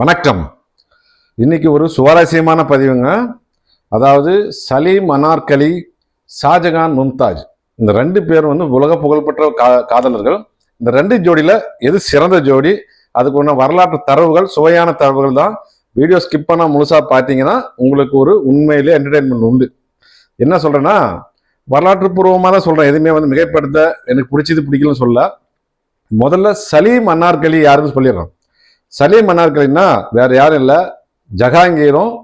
வணக்கம். இன்னைக்கு ஒரு சுவாரஸ்யமான பதிவுங்க. அதாவது சலீம் அனார்கலி, ஷாஜகான், மும்தாஜ் இந்த ரெண்டு பேரும் உலக புகழ்பெற்ற காதலர்கள். இந்த ரெண்டு ஜோடியில எது சிறந்த ஜோடி, அதுக்கு ஒன்று வரலாற்று தரவுகள், சுவையான தரவுகள் தான். வீடியோ ஸ்கிப் பண்ணா முழுசா பார்த்தீங்கன்னா உங்களுக்கு ஒரு உண்மையிலே என்டர்டைன்மெண்ட் உண்டு. என்ன சொல்றேன்னா, வரலாற்று பூர்வமாக தான் சொல்றேன். எதுவுமே மிகைப்படுத்த எனக்கு பிடிச்சது பிடிக்கலன்னு சொல்ல. முதல்ல சலீம் அனார்கலி யாருன்னு சொல்லிடுறோம். சலீம் அனார்கலின்னா வேற யாரும் இல்லை, ஜஹாங்கீரும்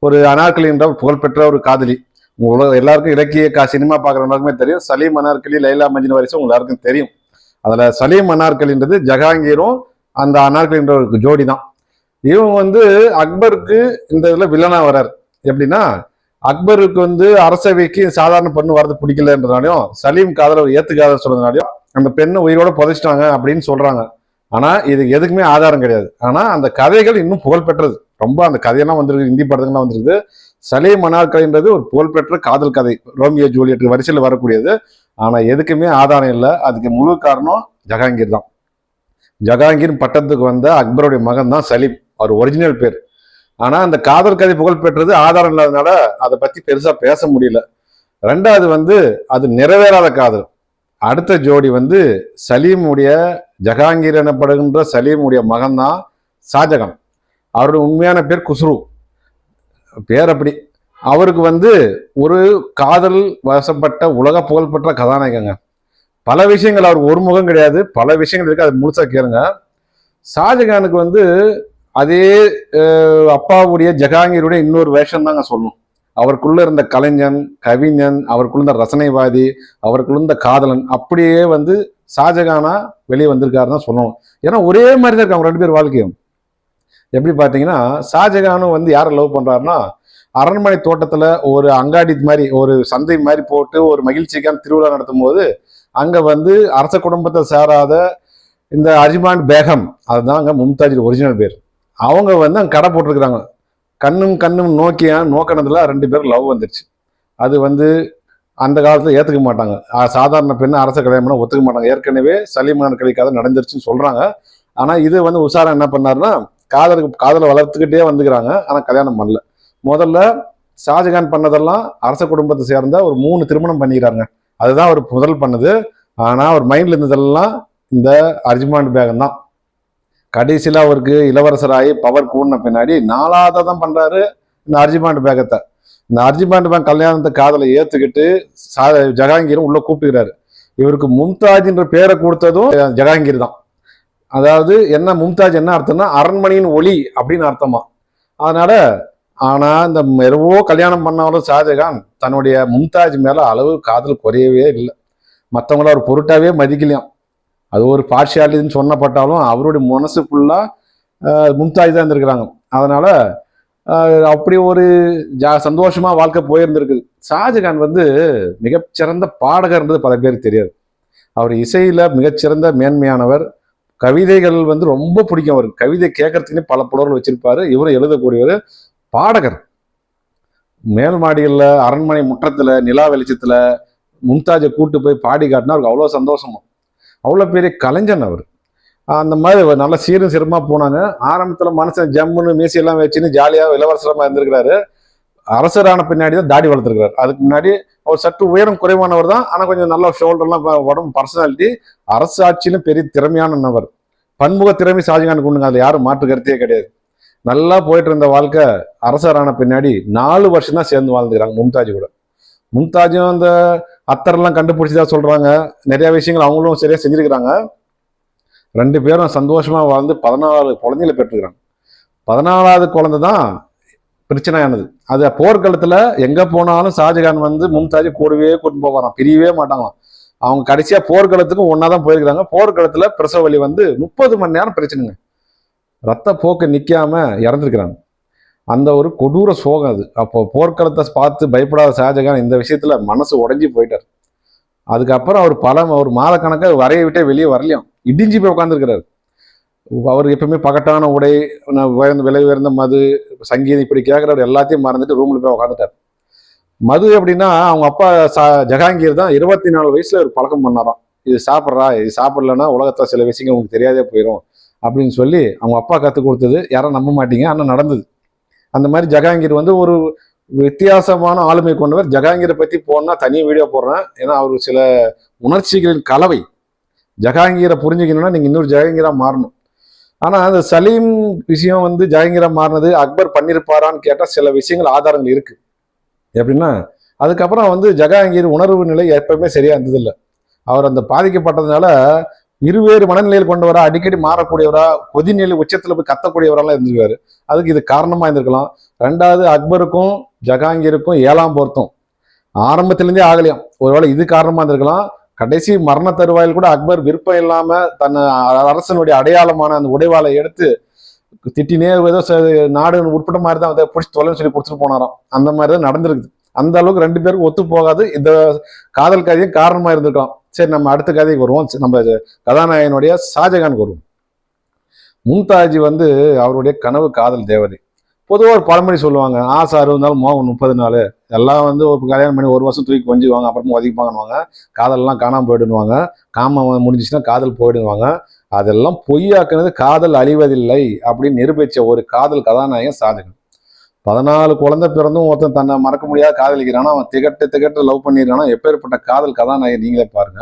ஒரு அனார்கலின்ற புகழ்பெற்ற ஒரு காதலி. எல்லாருக்கும் இலக்கிய சினிமா பார்க்குறவங்களுக்குமே தெரியும். சலீம் அனார்கலி, லைலா மஜ்னு வரிசை உங்களுக்கு எல்லாருக்கும் தெரியும். அதில் சலீம் அனார்கலின்றது ஜஹாங்கீரும் அந்த அனார்கலின்ற ஒரு ஜோடி தான். இவங்க அக்பருக்கு இந்த இதில் வில்லனா வர்றார். எப்படின்னா, அக்பருக்கு அரசவைக்கு சாதாரண பெண்ணு வரது பிடிக்கலன்றதுனாலையும், சலீம் காதலை ஏத்துக்காத சொல்றதுனாலையும் அந்த பெண்ணை உயிரோட புதைச்சிட்டாங்க அப்படின்னு சொல்றாங்க. ஆனா இது எதுக்குமே ஆதாரம் கிடையாது. ஆனா அந்த கதைகள் இன்னும் புகழ்பெற்றது. ரொம்ப அந்த கதையெல்லாம் வந்திருக்கு, ஹிந்தி படத்துலாம் வந்திருக்கு. சலீம் அனார்கலின்றது ஒரு புகழ்பெற்ற காதல் கதை, ரோமியோ ஜூலியட் வரிசையில் வரக்கூடியது. ஆனா எதுக்குமே ஆதாரம் இல்லை. அதுக்கு முழு காரணம் ஜஹாங்கீர் தான். ஜஹாங்கீர் பட்டத்துக்கு வந்த அக்பருடைய மகன் தான் சலீம், அவர் ஒரிஜினல் பேர். ஆனா அந்த காதல் கதை புகழ்பெற்றது, ஆதாரம் இல்லாதனால அதை பத்தி பெருசா பேச முடியல. ரெண்டாவது அது நிறைவேறாத காதல். அடுத்த ஜோடி சலீமுடைய, ஜஹாங்கீர் எனப்படுகின்ற சலீமுடைய மகன் தான் ஷாஜகான். அவருடைய உண்மையான பேர் குஸ்ரு பேர். அப்படி அவருக்கு ஒரு காதல் வசப்பட்ட உலக புகழ்பெற்ற கதாநாயகங்க. பல விஷயங்கள், அவர் ஒரு முகம் கிடையாது, பல விஷயங்கள் இருக்கு, அது முழுசா கேளுங்க. ஷாஜகானுக்கு அதே அப்பாவுடைய ஜஹாங்கீருடைய இன்னொரு வேஷம் தாங்க சொல்லணும். அவருக்குள்ள இருந்த கலைஞன், கவிஞன், அவருக்குள்ள இருந்த ரசனைவாதி, அவருக்குள்ள இருந்த காதலன், அப்படியே ஷாஜகானா வெளியே வந்திருக்காருன்னு தான் சொல்லணும். ஏன்னா ஒரே மாதிரி தான் இருக்கு அவங்க ரெண்டு பேர் வாழ்க்கையும். எப்படி பார்த்தீங்கன்னா, ஷாஜகானும் யாரை லவ் பண்றாருன்னா, அரண்மனை தோட்டத்துல ஒரு அங்காடி மாதிரி, ஒரு சந்தை மாதிரி போட்டு ஒரு மகிழ்ச்சிக்கான திருவிழா நடத்தும் போது அங்க அரச குடும்பத்தை சேராத இந்த அஜ்மான் பேகம், அதுதான் அங்க மும்தாஜ் ஒரிஜினல் பேர். அவங்க அங்க கடை போட்டிருக்கிறாங்க. கண்ணும் நோக்கினதுல ரெண்டு பேரும் லவ் வந்துருச்சு. அது அந்த காலத்துல ஏத்துக்க மாட்டாங்க. சாதாரண பெண்ணு அரச கல்யாணம் பண்ண ஒத்துக்க மாட்டாங்க. ஏற்கனவே சலீம் அனார்கலி கதை நடந்துருச்சுன்னு சொல்றாங்க. ஆனா இது உஷாரா என்ன பண்ணாருன்னா, காதலை வளர்த்துக்கிட்டே வந்துக்கிறாங்க. ஆனா கல்யாணம் பண்ணல. முதல்ல ஷாஜகான் பண்ணதெல்லாம் அரச குடும்பத்தை சேர்ந்த ஒரு 3 திருமணம் பண்ணிக்கிறாங்க. அதுதான் அவர் முதல் பண்ணது. ஆனா அவர் மைண்ட்ல இருந்ததெல்லாம் இந்த அஜ்மான் பேகம் தான். கடைசியில அவருக்கு இளவரசராகி பவர் கூடின பின்னாடி 4ஆவதா தான் பண்றாரு இந்த அர்ஜிமாண்ட் பேகத்தை. இந்த அர்ஜிமாண்ட் பேக் கல்யாணத்தை காதலை ஏத்துக்கிட்டு ஜஹாங்கீரும் உள்ள கூப்பிடுறாரு. இவருக்கு மும்தாஜ்ன்ற பேரை கொடுத்ததும் ஜஹாங்கீர் தான். அதாவது என்ன மும்தாஜ் என்ன அர்த்தம்னா, அரண்மனையின் ஒளி அப்படின்னு அர்த்தமா. அதனால ஆனா இந்த எவ்வளவோ கல்யாணம் பண்ணாலும் ஷாஜகான் தன்னுடைய மும்தாஜ் மேல அளவு காதல் குறையவே இல்லை. மற்றவங்கள அவர் பொருட்டாவே மதிக்கலையாம். அது ஒரு பார்ஷியாலிட்டின்னு சொன்னப்பட்டாலும் அவருடைய மனசு ஃபுல்லா மும்தாஜ் தான் இருந்திருக்கிறாங்க. அதனால அப்படி ஒரு சந்தோஷமா வாழ்க்கை போயிருந்திருக்குது. ஷாஜகான் மிகச்சிறந்த பாடகர்ன்றது பல பேருக்கு தெரியாது. அவர் இசையில மிகச்சிறந்த மேன்மையானவர். கவிதைகள் ரொம்ப பிடிக்கும் அவருக்கு. கவிதை கேட்கறதுக்குன்னே பல புலவர்கள் வச்சிருப்பாரு. இவரும் எழுதக்கூடியவர். பாடகர். மேல் மாடிகள்ல, அரண்மனை முற்றத்துல, நிலா வெளிச்சத்துல மும்தாஜை கூட்டு போய் பாடி காட்டினா அவருக்கு அவ்வளோ சந்தோஷமா. அவ்வளோ பெரிய கலைஞன் அவர். அந்த மாதிரி நல்ல சீரும் சிறமா போனாங்க. ஆரம்பத்துல மனசன் ஜம்முன்னு மீசையெல்லாம் வச்சுன்னு ஜாலியா இளவரசரமா இருந்திருக்கிறாரு. அரசரான பின்னாடி தான் தாடி வளர்த்துருக்காரு. அதுக்கு முன்னாடி அவர் சற்று உயரம் குறைவானவர் தான். ஆனா கொஞ்சம் நல்ல ஷோல்டர்லாம், உடம்பு, பர்சனாலிட்டி, அரசு ஆட்சியிலும் பெரிய திறமையானவர். பன்முக திறமை ஷாஜகானுக்கு உண்டுங்க. அதுல யாரும் மாற்று கருத்தே கிடையாது. நல்லா போயிட்டு இருந்த வாழ்க்கை. அரசரான பின்னாடி 4 வருஷம் தான் சேர்ந்து வாழ்ந்துக்கிறாங்க மும்தாஜ் கூட. மும்தாஜும் அந்த அத்தரெல்லாம் கண்டுபிடிச்சதா சொல்றாங்க. நிறைய விஷயங்கள் அவங்களும் சரியா செஞ்சிருக்கிறாங்க. ரெண்டு பேரும் சந்தோஷமா வாழ்ந்து 14 குழந்தைகளை பெற்றுக்கிறாங்க. 14வது குழந்தை தான் பிரச்சனையானது. அது போர்க்களத்துல எங்க போனாலும் ஷாஜகான் மும்தாஜ் கூடவே கூட்டு போவாராம், பிரியவே மாட்டாங்களாம். அவங்க கடைசியா போர்க்களத்துக்கும் ஒன்னாதான் போயிருக்கிறாங்க. போர்க்களத்துல பிரசவ வலி 30 மணி நேரம் பிரச்சனைங்க. ரத்த போக்கு நிக்காம இறந்துருக்கிறாங்க. அந்த ஒரு கொடூர சோகம் அது. அப்போ போர்க்களத்தை பார்த்து பயப்படாத ஷாஜகான் இந்த விஷயத்துல மனசு உடைஞ்சி போயிட்டார். அதுக்கப்புறம் அவர் ஒரு மாதக்கணக்கை வரைய விட்டே வெளியே வரலையும், இடிஞ்சு போய் உட்காந்துருக்கிறாரு. அவர் எப்பவுமே பகட்டான உடை, விலை உயர்ந்த மது, சங்கீதம் இப்படி கேட்குறவர் எல்லாத்தையும் மறந்துட்டு ரூம்ல போய் உட்காந்துட்டார். மது எப்படின்னா, அவங்க அப்பா ஜஹாங்கீர் தான் 24 வயசுல ஒரு பழக்கம் பண்ணாராம். இது சாப்பிட்றா, இது சாப்பிடலன்னா உலகத்துல சில விஷயங்கள் உங்களுக்கு தெரியாதே போயிடும் அப்படின்னு சொல்லி அவங்க அப்பா கற்றுக் கொடுத்தது யாரும் நம்ப மாட்டீங்க, ஆனால் நடந்தது. அந்த மாதிரி ஜஹாங்கீர் வந்து ஒரு வித்தியாசமான ஆளுமை கொண்டவர். ஜஹாங்கீரை பற்றி போனால் தனி வீடியோ போடுறேன், ஏன்னா அவர் சில உணர்ச்சிகளின் கலவை. ஜஹாங்கீரை புரிஞ்சுக்கணும்னா நீங்கள் இன்னொரு ஜஹாங்கீராக மாறணும். ஆனால் அந்த சலீம் விஷயம் வந்து ஜஹாங்கீரா மாறினது அக்பர் பண்ணியிருப்பாரான்னு கேட்டால் சில விஷயங்கள் ஆதாரங்கள் இருக்கு. எப்படின்னா, அதுக்கப்புறம் வந்து ஜஹாங்கீர் உணர்வு நிலை எப்பவுமே சரியா இருந்ததில்லை. அவர் அந்த பாதிக்கப்பட்டதுனால இருவேறு மனநிலையில் கொண்டவரா, அடிக்கடி மாறக்கூடியவரா, கொதிநிலை உச்சத்துல போய் கத்தக்கூடியவரெல்லாம் இருந்திருக்காரு. அதுக்கு இது காரணமா இருந்திருக்கலாம். ரெண்டாவது, அக்பருக்கும் ஜஹாங்கீருக்கும் 7ஆம் பொருத்தம் ஆரம்பத்திலேருந்தே ஆகலையாம். ஒருவேளை இது காரணமா இருந்திருக்கலாம். கடைசி மரண தருவாயில் கூட அக்பர் விருப்பம் இல்லாம தன் அரசனுடைய அடையாளமான அந்த உடைவாளை எடுத்து திட்டினே ஏதோ நாடு உட்பட்ட மாதிரி தான் அதை பிடிச்சி தொலைன்னு சொல்லி பிடிச்சிட்டு போனாராம். அந்த மாதிரி தான் நடந்திருக்குது. அந்த அளவுக்கு 2 பேருக்கும் ஒத்து போகாது. இந்த காதல் கதையும் காரணமா இருந்திருக்கலாம். சரி, நம்ம அடுத்த கதைக்கு வருவோம். நம்ம கதாநாயகனுடைய ஷாஜகானுக்கு வருவோம். மும்தாஜ் வந்து அவருடைய கனவு காதல் தேவதை. பொதுவாக ஒரு பழமொழி சொல்லுவாங்க, ஆசை 60 நாள் மோகம் 30 நாள். எல்லாம் வந்து ஒரு கல்யாணம் பண்ணி 1 வருஷம் தூக்கி கொஞ்சுவாங்க, அப்புறமா ஒதுக்கிப்பாங்கன்னுவாங்க. காதல்லாம் காணாமல் போயிடுவாங்க. காமம் முடிஞ்சிச்சுன்னா காதல் போயிடுவாங்க. அதெல்லாம் பொய்யாக்குனது. காதல் அழிவதில்லை அப்படின்னு நிரூபிச்ச ஒரு காதல் கதாநாயகன் ஷாஜகான். 14 குழந்தை பிறந்தும் ஒருத்தன் தன்னை மறக்க முடியாத காதலிக்கிறானா, அவன் திகட்டு லவ் பண்ணிடுறானா, எப்பேற்பட்ட காதல் கதாநாயகன் நீங்களே பாருங்க.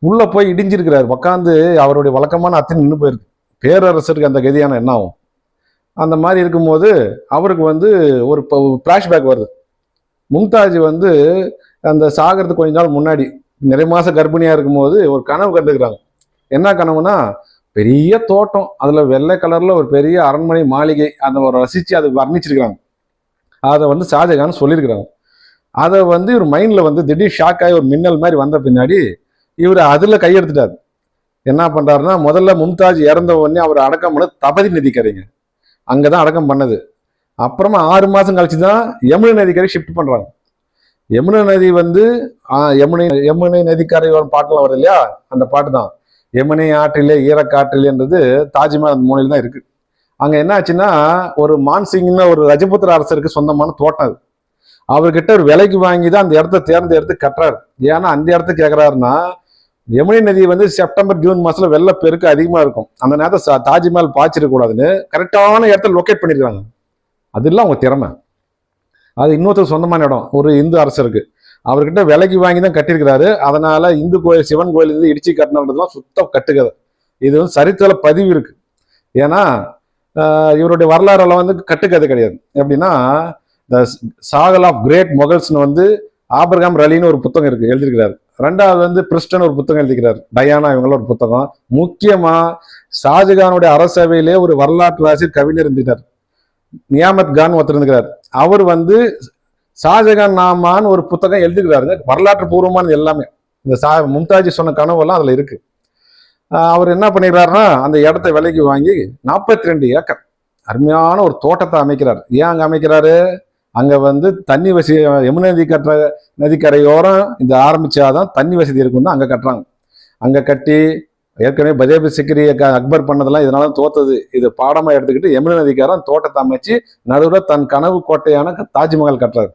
உள்ள போய் இடிஞ்சிருக்கிறாரு, உட்காந்து அவருடைய வழக்கமான அத்தனை நின்று போயிருக்கு. பேரரசருக்கு அந்த கதியான என்ன ஆகும்? அந்த மாதிரி இருக்கும்போது அவருக்கு வந்து ஒரு ஃப்ளாஷ்பேக் வருது. மும்தாஜ் வந்து அந்த சாகிறதுக்கு கொஞ்ச நாள் முன்னாடி நிறைய மாசம் கர்ப்பிணியா இருக்கும்போது ஒரு கனவு கண்டுக்கிறாங்க. என்ன கனவுனா, பெரிய தோட்டம், அதுல வெள்ளை கலர்ல ஒரு பெரிய அரண்மனை மாளிகை, அதை ஒரு ரசிச்சு அதை வர்ணிச்சிருக்கிறாங்க. அதை வந்து ஷாஜகான் சொல்லியிருக்கிறாங்க. அதை வந்து இவர் மைண்ட்ல வந்து திடீர் ஷாக் ஆகி ஒரு மின்னல் மாதிரி வந்த பின்னாடி இவர் அதுல கையெடுத்துட்டார். என்ன பண்றாருன்னா, முதல்ல மும்தாஜ் இறந்த உடனே அவர் அடக்கம் பண்ணது தபதி நதிக்கரைங்க, அங்கதான் அடக்கம் பண்ணது. அப்புறமா 6 மாசம் கழிச்சுதான் யமுனை நதிக்கரை ஷிஃப்ட் பண்றாங்க. யமுனை நதி வந்து யமுனை நதிக்கரையோட பாட்டுலாம் வருது இல்லையா, அந்த பாட்டு தான் யமுனை ஆற்றிலே ஈரக்காற்றிலேன்றது தாஜ்மஹால் மூலையில் தான் இருக்கு. அங்க என்ன ஆச்சுன்னா, ஒரு மான்சிங்னு ஒரு ரஜபுத்திர அரசருக்கு சொந்தமான தோட்டம் அது. அவர்கிட்ட ஒரு விலைக்கு வாங்கி தான் அந்த இடத்த தேர்ந்தெடுத்து கட்டுறாரு. ஏன்னா அந்த இடத்த கேட்கறாருன்னா, யமுனை நதி வந்து செப்டம்பர் ஜூன் மாசத்துல வெள்ளப்பெருக்கு அதிகமா இருக்கும். அந்த நேரத்தை தாஜ்மஹால் பாய்ச்சிடக்கூடாதுன்னு கரெக்டான இடத்துல லொக்கேட் பண்ணிருக்காங்க. அது இல்லை அவங்க திறமை. அது இன்னொருத்தர் சொந்தமான இடம், ஒரு இந்து அரசருக்கு. அவர்கிட்ட விலைக்கு வாங்கி தான் கட்டியிருக்கிறாரு. அதனால இந்து கோயில், சிவன் கோயில் இருந்து இடிச்சு கட்டினதுலாம் சுத்த கட்டுக்கதை. இது வந்து சரித்திர பதிவு இருக்கு. ஏன்னா இவருடைய வரலாறுல வந்து கட்டுக்கதை கிடையாது. எப்படின்னா, த சாகல் ஆஃப் கிரேட் மொகல்ஸ்னு வந்து ஆபிரகாம் ரலின்னு ஒரு புத்தகம் இருக்கு, எழுதியிருக்கிறாரு. ரெண்டாவது வந்து பிரிஸ்டன் ஒரு புத்தகம் எழுதிக்கிறார், டயானா இவங்களோட ஒரு புத்தகம். முக்கியமா ஷாஜகானுடைய அரசவையிலே ஒரு வரலாற்று ஆசிரியர் கவிஞர் இருந்திருக்கார், நியாமத் கான் ஒருத்தர் இருந்துக்கிறார். அவர் வந்து ஷாஜகான் நாமான்னு ஒரு புத்தகம் எழுதிக்கிறாருங்க, வரலாற்று பூர்வமானது எல்லாமே. இந்த மும்தாஜி சொன்ன கனவெல்லாம் அதுல இருக்கு. அவர் என்ன பண்ணிடுறாருன்னா, அந்த இடத்த விலைக்கு வாங்கி 42 ஏக்கர் அருமையான ஒரு தோட்டத்தை அமைக்கிறார். ஏன் அங்க அமைக்கிறாரு? அங்க வந்து தண்ணி வசதி, யமுனை நதிக்கரையோரம் இந்த ஆரம்பிச்சாதான் தண்ணி வசதி இருக்குன்னு அங்க கட்டுறாங்க. அங்க கட்டி ஏற்கனவே பதேபி சிக்ரி அக்பர் பண்ணதெல்லாம் இதனால தோத்தது, இது பாடமா எடுத்துக்கிட்டு யமுனை நதிக்காரன் தோட்டத்தை அமைச்சு நடுவில் தன் கனவு கோட்டையான தாஜ்மஹால் கட்டுறாரு.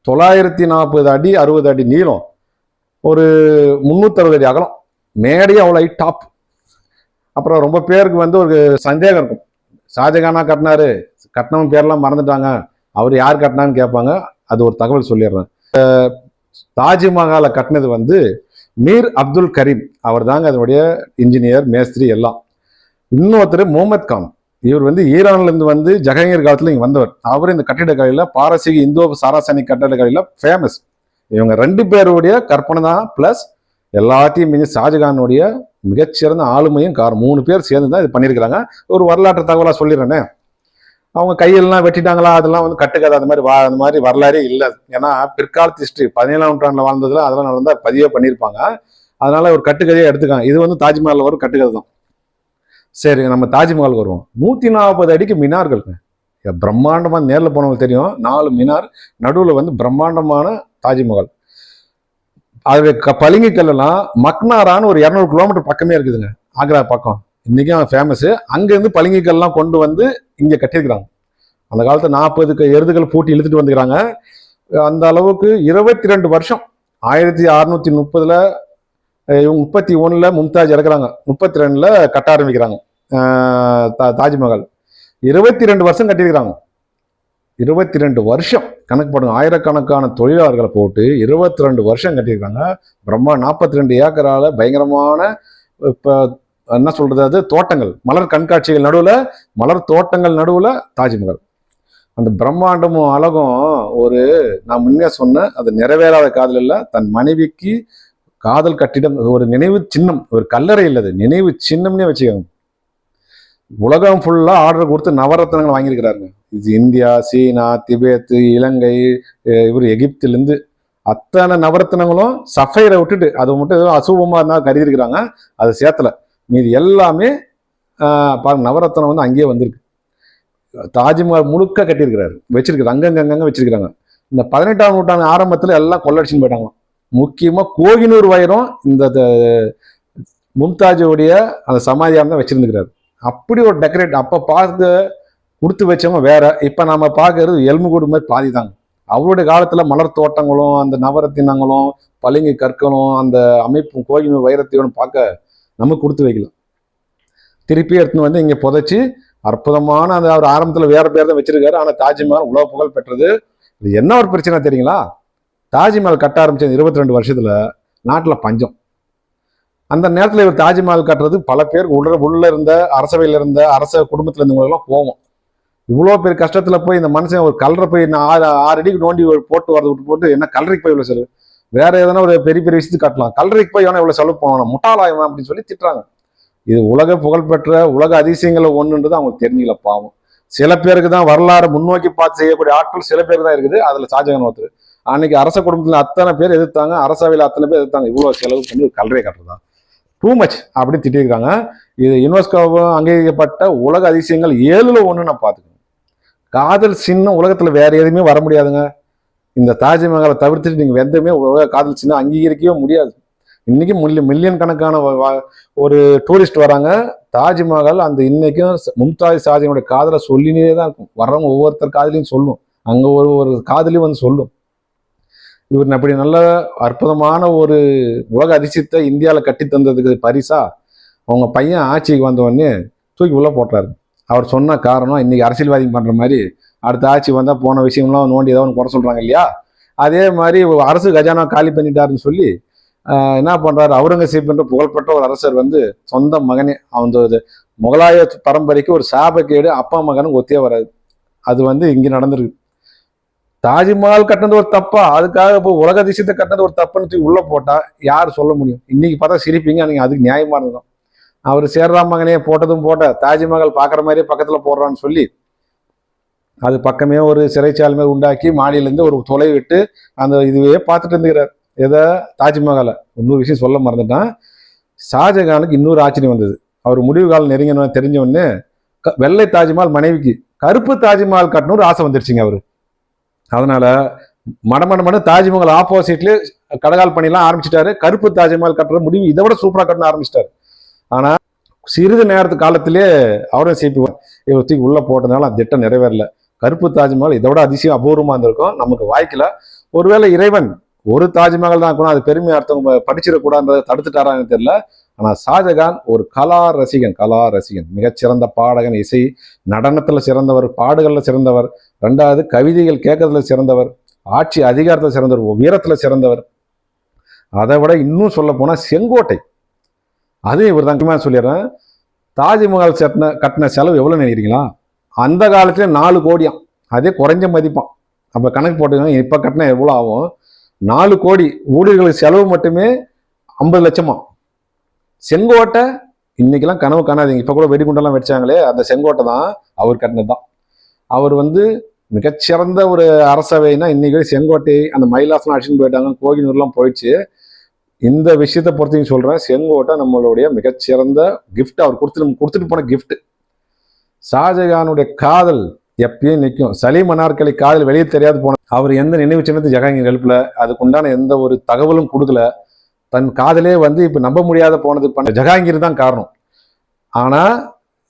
940 அடி 60 அடி நீளம், ஒரு 360 அடி அகலம், மேடையும் அவ்வளோ டாப். அப்புறம் ரொம்ப பேருக்கு வந்து ஒரு சந்தேகம் இருக்கும், ஷாஜகானா கட்டினாரு, கட்டினவன் பேர்லாம் மறந்துட்டாங்க, அவர் யார் கட்டினான்னு கேட்பாங்க. அது ஒரு தகவல் சொல்லிடுறேன். தாஜ்மஹாலை கட்டினது வந்து மீர் அப்துல் கரீம், அவர் தாங்க அதனுடைய இன்ஜினியர், மேஸ்திரி எல்லாம். இன்னொருத்தர் முகமது கான், இவர் வந்து ஈரான்ல இருந்து வந்து ஜஹாங்கீர் காலத்துல இங்க வந்தவர். அவர் இந்த கட்டிடக்கலையில பாரசீக இந்தோ சாராசனி கட்டிடக்கலையில ஃபேமஸ். இவங்க 2 பேருடைய கற்பனை தான், பிளஸ் எல்லாத்தையும் மீது ஷாஜகானுடைய மிகச்சிறந்த ஆளுமையும் 3 பேர் சேர்ந்து தான் இது பண்ணியிருக்கிறாங்க. ஒரு வரலாற்று தகவலா சொல்லிடுறேனே, அவங்க கையெல்லாம் வெட்டிட்டாங்களா, அதெல்லாம் வந்து கட்டுக்காது, அந்த மாதிரி வரலாறே இல்லை. ஏன்னா பிற்காலத்து ஹிஸ்டரி 17ஆம் நூற்றாண்டுல வாழ்ந்ததுல அதெல்லாம் நடந்தா பதிவே பண்ணியிருப்பாங்க. அதனால ஒரு கட்டுக்கதையை எடுத்துக்காங்க. இது வந்து தாஜ்மஹால் வரும் கட்டுக்கதை தான். சரி, நம்ம தாஜ்மஹால் வருவோம். 140 அடிக்கு மினார்கள், பிரம்மாண்டமா, நேரில் போனவங்களுக்கு தெரியும். 4 மினார், நடுவில் வந்து பிரம்மாண்டமான தாஜ்மஹால். அது பளிங்கு கல்லாம் மக்னாரான்னு ஒரு 200 கிலோமீட்டர் பக்கமே இருக்குதுங்க, ஆக்ரா பக்கம். இன்னைக்கும் ஃபேமஸ். அங்கேருந்து பளிங்குக்கள்லாம் கொண்டு வந்து இங்கே கட்டியிருக்கிறாங்க. அந்த காலத்தில் 40 எருதுகள் பூட்டி இழுத்துட்டு வந்துக்கிறாங்க. அந்த அளவுக்கு 22 வருஷம் 1630 இவங்க 31ல மும்தாஜ் இறக்குறாங்க, 32ல கட்ட ஆரம்பிக்கிறாங்க தாஜ்மஹால். 22 வருஷம் கட்டியிருக்கிறாங்க. 22 வருஷம் கணக்கு பண்ணுங்க. ஆயிரக்கணக்கான தொழிலாளர்களை போட்டு 22 வருஷம் கட்டியிருக்காங்க. பிரம்மா 42 ஏக்கரால பயங்கரமான இப்போ என்ன சொல்றது, அது தோட்டங்கள், மலர் கண்காட்சிகள் நடுவில், மலர் தோட்டங்கள் நடுவில் தாஜ்மஹால். அந்த பிரம்மாண்டமும் அழகும் ஒரு, நான் முன்னே சொன்ன அது நிறைவேறாத காதல் இல்லை, தன் மனைவிக்கு காதல் கட்டிடம், ஒரு நினைவு சின்னம், ஒரு கல்லறை இல்லது, நினைவு சின்னம்னே வச்சுக்கோங்க. உலகம் ஃபுல்லா ஆர்டர் கொடுத்து நவரத்னங்கள் வாங்கியிருக்கிறாருங்க. இது இந்தியா, சீனா, திபேத்து, இலங்கை, இவர் எகிப்திலிருந்து அத்தனை நவரத்னங்களும் சஃபைரை விட்டுட்டு, அது மட்டும் ஏதோ அசுபமா இருந்தால் கருதிருக்கிறாங்க, அது சேர்த்தல. மீது எல்லாமே நவரத்னம் வந்து அங்கேயே வந்திருக்கு. தாஜ்மஹால் முழுக்க கட்டியிருக்கிறாரு, வச்சிருக்கிறாரு, அங்கங்க வச்சிருக்கிறாங்க. இந்த 18ஆம் நூற்றாண்டு ஆரம்பத்தில் எல்லாம் கொள்ளடிச்சுன்னு போயிட்டாங்க. முக்கியமா கோகினூர் வைரம் இந்த மும்தாஜுடைய அந்த சமாதியாரம் தான் வச்சிருந்துக்கிறாரு. அப்படி ஒரு டெக்கரேட் அப்ப பார்த்து கொடுத்து வச்சவங்க வேற. இப்ப நாம பார்க்கறது எலும்புக்கூடு மாதிரி பாதி தாங்க. அவருடைய காலத்துல மலர் தோட்டங்களும் அந்த நவரத்தினங்களும் பளிங்கு கற்களும் அந்த அமைப்பும் கோகினூர் வைரத்தையும் பார்க்க நமக்கு கொடுத்து வைக்கலாம். திருப்பி எடுத்துன்னு வந்து இங்க புதைச்சி அற்புதமான அந்த அவர் ஆரம்பத்துல வேற பேர் தான் வச்சிருக்காரு. ஆனா தாஜ்மஹால் உலக புகழ் பெற்றது. இது என்ன ஒரு பிரச்சனை தெரியுங்களா? தாஜ்மஹால் கட்ட ஆரம்பிச்ச 22 வருஷத்துல நாட்டுல பஞ்சம். அந்த நேரத்துல இவர் தாஜ்மஹால் கட்டுறது பல பேர் உள்ள இருந்த அரசவையில இருந்த அரச குடும்பத்துல இருந்தவங்களெல்லாம் போவோம். இவ்வளோ பேர் கஷ்டத்துல போய் இந்த மனுஷன் ஒரு கல்லறை போய் 6 அடிக்கு நோண்டி போட்டு வரது விட்டு போட்டு என்ன கல்லறைக்கு போய் இவ்வளவு செலவு, வேற எதனா ஒரு பெரிய பெரிய விஷயத்துக்கு கட்டலாம், கல்லறைக்கு போய் எவனா இவ்வளவு செலவு பண்ணணும், முட்டாளாயம் அப்படின்னு சொல்லி திட்டுறாங்க. இது உலக புகழ்பெற்ற உலக அதிசயங்களை ஒண்ணுன்றது அவங்களுக்கு தெரிஞ்சுக்கல பாவம். சில பேருக்கு தான் வரலாறு முன்னோக்கி பார்த்து செய்யக்கூடிய ஆட்கள் சில பேருக்கு தான் இருக்குது. அதுல ஷாஜகான் ஒருத்தர். அன்னைக்கு அரச குடும்பத்துல அத்தனை பேர் எதிர்த்தாங்க, அரசவையில் அத்தனை பேர் எதிர்த்தாங்க. இவ்வளவு செலவு பண்ணி ஒரு கல்லறை கட்டுறதா டூ மச் அப்படின்னு திட்டிருக்காங்க. இது யுனெஸ்கோவும் அங்கீகரிக்கப்பட்ட உலக அதிசயங்கள் 7ல் 1 நான் பார்த்துக்கணும். காதல் சின்னம் உலகத்துல வேற எதுவுமே வர முடியாதுங்க. இந்த தாஜ்மஹாலை தவிர்த்துட்டு நீங்க எதுவுமே உலக காதல் சின்னம் அங்கீகரிக்கவே முடியாது. இன்னைக்கு மில்லியன் கணக்கான ஒரு டூரிஸ்ட் வராங்க. தாஜ்மஹால் அந்த இன்னைக்கும் மும்தாஜ் ஷாஜகானுடைய காதலை சொல்லினே தான் இருக்கும். வர்றவங்க ஒவ்வொருத்தர் காதலையும் சொல்லும், அங்க ஒரு காதலையும் வந்து சொல்லும். இவர் அப்படி நல்ல அற்புதமான ஒரு உலக அதிசயத்தை இந்தியாவில் கட்டி தந்ததுக்கு பரிசா அவங்க பையன் ஆட்சிக்கு வந்த உடனே தூக்கி உள்ள போட்டாரு. அவர் சொன்ன காரணம், இன்னைக்கு அரசியல்வாதி பண்ற மாதிரி அடுத்த ஆட்சி வந்தா போன விஷயம்லாம் நோண்டி ஏதாவது குறை சொல்றாங்க இல்லையா, அதே மாதிரி அரசு கஜானா காலி பண்ணிட்டாருன்னு சொல்லி என்ன பண்றாரு, அவுரங்கசீப் என்ற புகழ்பெற்ற ஒரு அரசர் வந்து சொந்த மகனே அந்த முகலாய பரம்பரைக்கு ஒரு சாபக்கேடு, அப்பா மகனும் ஒத்தே வராது. அது வந்து இங்க நடந்திருக்கு. தாஜ்மஹால் கட்டினது ஒரு தப்பா, அதுக்காக இப்போ உலக அதிசயத்தை கட்டினது ஒரு தப்புன்னு உள்ள போட்டா யார் சொல்ல முடியும்? இன்னைக்கு பார்த்தா சிரிப்பீங்க, நீங்க அதுக்கு நியாயமா இருந்தோம். அவர் சேர்றா மகனே போட்டதும் போட்ட தாஜ்மஹால் பாக்குற மாதிரியே பக்கத்துல போடுறான்னு சொல்லி அது பக்கமே ஒரு சிறைச்சாலை உண்டாக்கி மாடியிலேருந்து ஒரு தொலை விட்டு அந்த இதுவே பார்த்துட்டு இருந்துக்கிறார். எதை? தாஜ்மஹாலை. இன்னொரு விஷயம் சொல்ல மறந்துட்டான். ஷாஜகானுக்கு இன்னொரு ஆச்சரியம் வந்தது. அவர் முடிவு காலம் நெருங்கணும் தெரிஞ்ச உடனே வெள்ளை தாஜ்மஹால் மனைவிக்கு கருப்பு தாஜ்மஹால் கட்டணும் ஒரு ஆசை வந்துருச்சுங்க அவரு. அதனால மட தாஜ்மஹால் ஆப்போசிட்ல கடகால் பண்ணிலாம் ஆரம்பிச்சிட்டாரு. கருப்பு தாஜ்மஹால் கட்டுற முடிவு இதை விட சூப்பரா கட்டணும் ஆரம்பிச்சிட்டாரு. ஆனா சிறிது நேரத்து காலத்திலே அவுரங்கசீப் இவர் தூக்கி உள்ள போட்டதுனால அந்த திட்டம் நிறைவேறல. கருப்பு தாஜ்மஹால் இதை விட அதிசயம் அபூர்வமா இருந்திருக்கும், நமக்கு வாய்க்கல. ஒருவேளை இறைவன் ஒரு தாஜ்மஹால் தான் இருக்கணும், அது பெருமையை அர்த்தம் படிச்சிடக்கூடாதுன்றதை தடுத்துட்டாரான்னு தெரியல. ஆனா ஷாஜகான் ஒரு கலா ரசிகன், மிகச்சிறந்த பாடகன், இசை நடனத்துல சிறந்தவர், பாடுகள்ல சிறந்தவர், 2வது கவிதைகள் கேட்கறதுல சிறந்தவர், ஆட்சி அதிகாரத்துல சிறந்தவர், வீரத்துல சிறந்தவர். அதை விட இன்னும் சொல்ல போனா செங்கோட்டை, அது இவர் தான் சொல்லிடுறேன். தாஜ்மஹால் கட்டின செலவு எவ்வளவு நினைக்கிறீங்களா? அந்த காலத்துல 4 கோடியாம். அதே குறைஞ்ச மதிப்பான். அப்ப கணக்கு போட்டுக்கோங்க, இப்ப கட்டினா எவ்வளவு ஆகும்? 4 கோடி. ஊழியர்களுக்கு செலவு மட்டுமே 50 லட்சமா. செங்கோட்டை இன்னைக்கெல்லாம் கனவு காணாதீங்க. இப்ப கூட வெடிகுண்டெல்லாம் வச்சாங்களே, அந்த செங்கோட்டை தான் அவர் கட்டினதுதான். அவர் வந்து மிகச்சிறந்த ஒரு அரசவைனா இன்னைக்கு செங்கோட்டை அந்த மயிலாசனம் அடிச்சுன்னு போயிட்டாங்க, கோகினூர்லாம் போயிடுச்சு. இந்த விஷயத்தை பொறுத்தையும் சொல்றேன், செங்கோட்டை நம்மளுடைய மிகச்சிறந்த கிஃப்ட். அவர் கொடுத்துட்டு போன கிஃப்ட். ஷாஜகானுடைய காதல் எப்பயும் நிற்கும். சலீம் அனார்கலி காதல் வெளியே தெரியாது போன. அவர் எந்த நினைவு சின்னத்தை ஜஹாங்கீர் எழுப்பல, அதுக்குண்டான எந்த ஒரு தகவலும் கொடுக்கல. தன் காதலே வந்து இப்ப நம்ப முடியாத போனது பண்ண ஜஹாங்கீர் தான் காரணம். ஆனா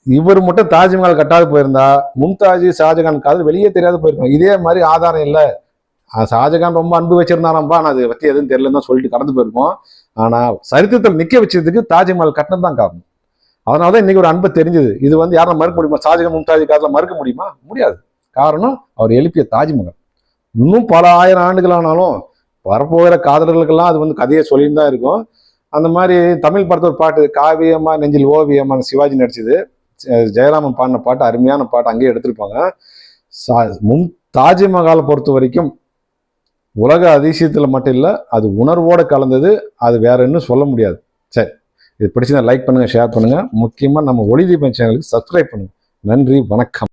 இவர் மட்டும் தாஜ்மஹால் கட்டாது போயிருந்தா மும்தாஜ் ஷாஜகான் காதல் வெளியே தெரியாது போயிருக்காங்க. இதே மாதிரி ஆதாரம் இல்லை. ஷாஜகான் ரொம்ப அன்பு வச்சிருந்தாராம்பா, நான் அதை பத்தி எதுவும் தெரியலன்னு தான் சொல்லிட்டு கடந்து போயிருக்கோம். ஆனால் சரித்திரத்தில் நிற்க வச்சதுக்கு தாஜ்மஹால் கட்டினது தான் காரணம். அதனால தான் இன்னைக்கு ஒரு அன்பை தெரிஞ்சது. இது வந்து யாரும் மறுக்க முடியுமா? ஷாஜகான் மும்தாஜ் காலத்தில் மறுக்க முடியுமா? முடியாது. காரணம் அவர் எழுப்பிய தாஜ்மஹால். இன்னும் பல ஆயிரம் ஆண்டுகள் ஆனாலும் வரப்போகிற காதலர்களுக்கெல்லாம் அது வந்து கதையை சொல்லிட்டு தான் இருக்கும். அந்த மாதிரி தமிழ் படத்தை ஒரு பாட்டு காவியமா நெஞ்சில் ஓவியமா சிவாஜி நடிச்சது, ஜெயராமன் பாடின பாட்டு, அருமையான பாட்டு அங்கேயே எடுத்திருப்பாங்க. தாஜ்மஹாலை பொறுத்த வரைக்கும் உலக அதிசயத்தில் மட்டும் இல்லை, அது உணர்வோடு கலந்தது. அது வேற இன்னும் சொல்ல முடியாது. சரி, இது பிடிச்சதை லைக் பண்ணுங்க, ஷேர் பண்ணுங்க. முக்கியமாக நம்ம ஒளி தீபம் சேனலுக்கு சப்ஸ்கிரைப் பண்ணுங்க. நன்றி, வணக்கம்.